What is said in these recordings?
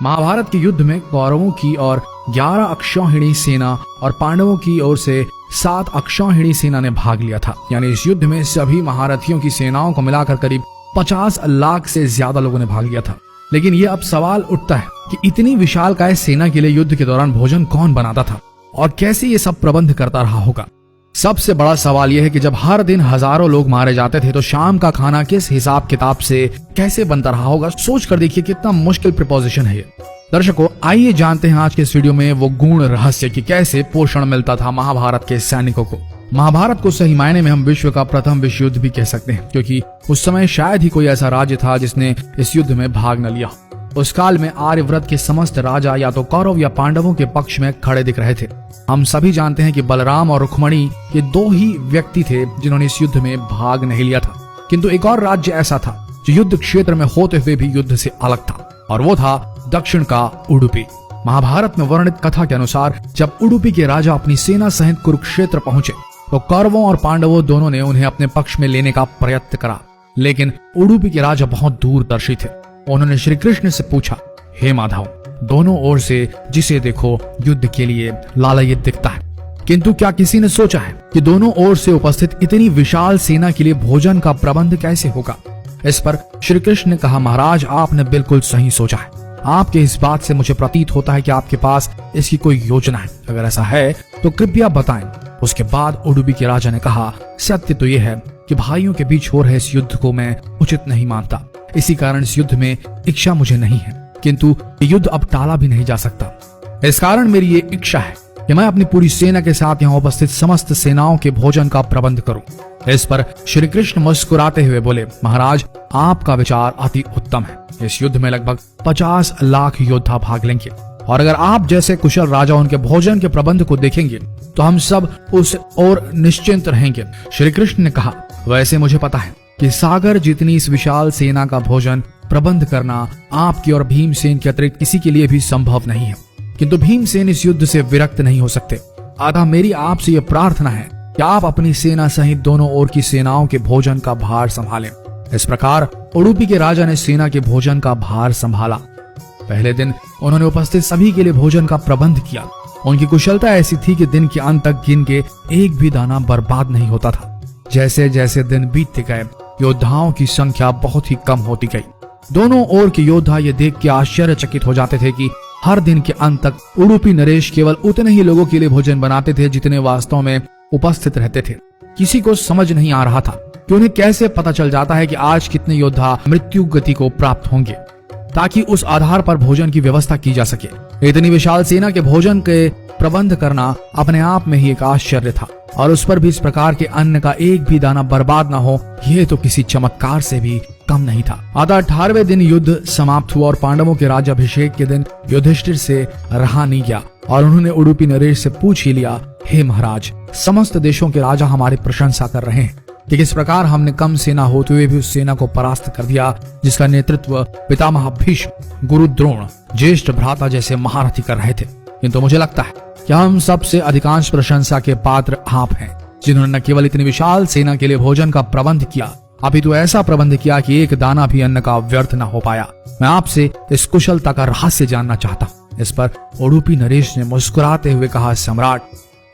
महाभारत के युद्ध में कौरवों की और 11 अक्षौहिणी सेना और पांडवों की ओर से 7 अक्षौहिणी सेना ने भाग लिया था। यानी इस युद्ध में सभी महारथियों की सेनाओं को मिलाकर करीब 50 लाख से ज्यादा लोगों ने भाग लिया था। लेकिन ये अब सवाल उठता है कि इतनी विशालकाय सेना के लिए युद्ध के दौरान भोजन कौन बनाता था और कैसे ये सब प्रबंध करता रहा होगा। सबसे बड़ा सवाल यह है कि जब हर दिन हजारों लोग मारे जाते थे तो शाम का खाना किस हिसाब किताब से कैसे बनता रहा होगा। सोच कर देखिए कितना मुश्किल प्रिपोजिशन है ये। दर्शकों, आइए जानते हैं आज के इस वीडियो में वो गूढ़ रहस्य कि कैसे पोषण मिलता था महाभारत के सैनिकों को। महाभारत को सही मायने में हम विश्व का प्रथम विश्व युद्ध भी कह सकते हैं, क्योंकि उस समय शायद ही कोई ऐसा राज्य था जिसने इस युद्ध में भाग न लिया। उस काल में आर्यव्रत के समस्त राजा या तो कौरव या पांडवों के पक्ष में खड़े दिख रहे थे। हम सभी जानते हैं कि बलराम और रुक्मणी ये 2 ही व्यक्ति थे जिन्होंने इस युद्ध में भाग नहीं लिया था। किंतु एक और राज्य ऐसा था जो युद्ध क्षेत्र में होते हुए भी युद्ध से अलग था, और वो था दक्षिण का उडुपी। महाभारत में वर्णित कथा के अनुसार जब उडुपी के राजा अपनी सेना सहित कुरुक्षेत्र पहुंचे तो कौरवों और पांडवों दोनों ने उन्हें अपने पक्ष में लेने का प्रयत्न करा। लेकिन उडुपी के राजा बहुत दूरदर्शी थे। उन्होंने श्री कृष्ण से पूछा, हे माधव, दोनों ओर से जिसे देखो युद्ध के लिए लालायित दिखता है, किंतु क्या किसी ने सोचा है कि दोनों ओर से उपस्थित इतनी विशाल सेना के लिए भोजन का प्रबंध कैसे होगा। इस पर श्री कृष्ण ने कहा, महाराज, आपने बिल्कुल सही सोचा है। आपके इस बात से मुझे प्रतीत होता है कि आपके पास इसकी कोई योजना है। अगर ऐसा है तो कृपया बताएं। उसके बाद उडुपी के राजा ने कहा, सत्य तो यह है कि भाइयों के बीच हो रहे इस युद्ध को मैं उचित नहीं मानता। इसी कारण इस युद्ध में इच्छा मुझे नहीं है, किंतु ये युद्ध अब टाला भी नहीं जा सकता। इस कारण मेरी ये इच्छा है कि मैं अपनी पूरी सेना के साथ यहाँ उपस्थित समस्त सेनाओं के भोजन का प्रबंध करूं। इस पर श्री कृष्ण मुस्कुराते हुए बोले, महाराज, आपका विचार अति उत्तम है। इस युद्ध में लगभग 50 लाख योद्धा भाग लेंगे, और अगर आप जैसे कुशल राजा उनके भोजन के प्रबंध को देखेंगे तो हम सब उस ओर निश्चिंत रहेंगे। श्री कृष्ण ने कहा, वैसे मुझे पता है कि सागर जितनी इस विशाल सेना का भोजन प्रबंध करना आपकी और भीमसेन के अतिरिक्त किसी के लिए भी संभव नहीं है, किंतु भीमसेन इस युद्ध से विरक्त नहीं हो सकते। अतः मेरी आपसे यह प्रार्थना है कि आप अपनी सेना सहित दोनों ओर की सेनाओं के भोजन का भार संभालें। इस प्रकार उडुपी के राजा ने सेना के भोजन का भार संभाला। पहले दिन उन्होंने उपस्थित सभी के लिए भोजन का प्रबंध किया। उनकी कुशलता ऐसी थी कि दिन के अंत तक गिन के एक भी दाना बर्बाद नहीं होता था। जैसे जैसे दिन बीतते गए योद्धाओं की संख्या बहुत ही कम होती गई। दोनों ओर के योद्धा ये देख के आश्चर्यचकित हो जाते थे कि हर दिन के अंत तक उडुपी नरेश केवल उतने ही लोगों के लिए भोजन बनाते थे जितने वास्तव में उपस्थित रहते थे। किसी को समझ नहीं आ रहा था कि उन्हें कैसे पता चल जाता है कि आज कितने योद्धा मृत्यु गति को प्राप्त होंगे, ताकि उस आधार पर भोजन की व्यवस्था की जा सके। इतनी विशाल सेना के भोजन के प्रबंध करना अपने आप में ही एक आश्चर्य था, और उस पर भी इस प्रकार के अन्न का एक भी दाना बर्बाद ना हो, यह तो किसी चमत्कार से भी कम नहीं था। अतः 18वें दिन युद्ध समाप्त हुआ और पांडवों के राज्याभिषेक के दिन युधिष्ठिर से रहा नहीं गया, और उन्होंने उडुपी नरेश से पूछ ही लिया, हे महाराज, समस्त देशों के राजा हमारी प्रशंसा कर रहे हैं कि किस प्रकार हमने कम सेना होते हुए भी उस सेना को परास्त कर दिया जिसका नेतृत्व पितामह भीष्म, गुरु द्रोण, ज्येष्ठ भ्राता जैसे महारथी कर रहे थे। किंतु मुझे लगता है कि हम सबसे अधिकांश प्रशंसा के पात्र आप हैं, जिन्होंने न केवल इतनी विशाल सेना के लिए भोजन का प्रबंध किया, अपितु ऐसा प्रबंध किया कि एक दाना भी अन्न का व्यर्थ न हो पाया। मैं आपसे इस कुशलता का रहस्य जानना चाहता हूँ। इस पर उडुपी नरेश ने मुस्कुराते हुए कहा, सम्राट,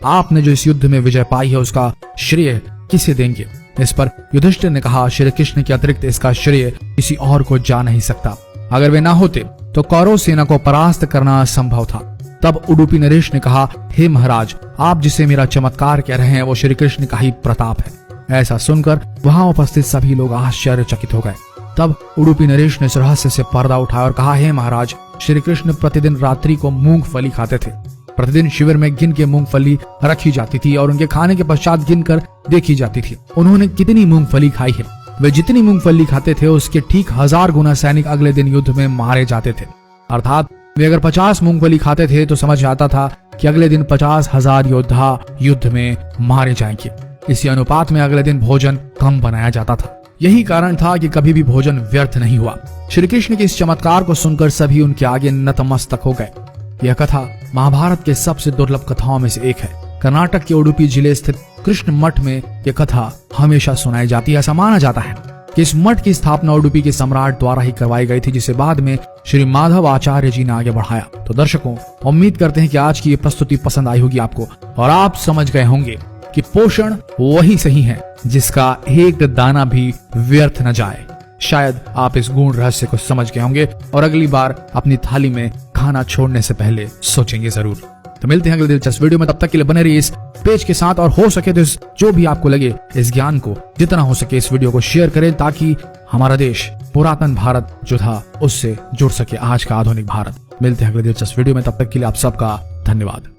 आपने जो इस युद्ध में विजय पाई है उसका श्रेय किसे देंगे। इस पर युधिष्ठिर ने कहा, श्री कृष्ण के अतिरिक्त इसका श्रेय किसी और को जा नहीं सकता। अगर वे ना होते तो कौरव सेना को परास्त करना असंभव था। तब उडुपी नरेश ने कहा, हे महाराज, आप जिसे मेरा चमत्कार कह रहे हैं वो श्री कृष्ण का ही प्रताप है। ऐसा सुनकर वहां उपस्थित सभी लोग आश्चर्यचकित हो गए। तब उडुपी नरेश ने इस रहस्य से पर्दा उठाया और कहा, हे महाराज, श्री कृष्ण प्रतिदिन रात्रि को मूंगफली खाते थे। प्रतिदिन शिविर में गिन के मूंगफली रखी जाती थी और उनके खाने के पश्चात गिनकर देखी जाती थी उन्होंने कितनी मूंगफली खाई है। वे जितनी मूंगफली खाते थे उसके ठीक 1000 गुना सैनिक अगले दिन युद्ध में मारे जाते थे। अर्थात वे अगर 50 मूंगफली खाते थे तो समझ आता था कि अगले दिन 50,000 योद्धा युद्ध में मारे जाएंगे। इसी अनुपात में अगले दिन भोजन कम बनाया जाता था। यही कारण था कि कभी भी भोजन व्यर्थ नहीं हुआ। श्री कृष्ण के इस चमत्कार को सुनकर सभी उनके आगे नतमस्तक हो गए। यह कथा महाभारत के सबसे दुर्लभ कथाओं में से एक है। कर्नाटक के उडुपी जिले स्थित कृष्ण मठ में यह कथा हमेशा सुनाई जाती है। ऐसा माना जाता है कि इस मठ की स्थापना उडुपी के सम्राट द्वारा ही करवाई गई थी, जिसे बाद में श्री माधव आचार्य जी ने आगे बढ़ाया। तो दर्शकों, उम्मीद करते हैं कि आज की ये प्रस्तुति पसंद आई होगी आपको और आप समझ गए होंगे कि पोषण वही सही है जिसका एक दाना भी व्यर्थ न जाए। शायद आप इस गूढ़ रहस्य को समझ गए होंगे और अगली बार अपनी थाली में खाना छोड़ने से पहले सोचेंगे जरूर। तो मिलते हैं अगले दिलचस्प वीडियो में, तब तक के लिए बने रहिए इस पेज के साथ और हो सके तो जो भी आपको लगे इस ज्ञान को जितना हो सके इस वीडियो को शेयर करें, ताकि हमारा देश पुरातन भारत जो था उससे जुड़ सके आज का आधुनिक भारत। मिलते हैं अगले दिलचस्प वीडियो में, तब तक के लिए आप सबका धन्यवाद।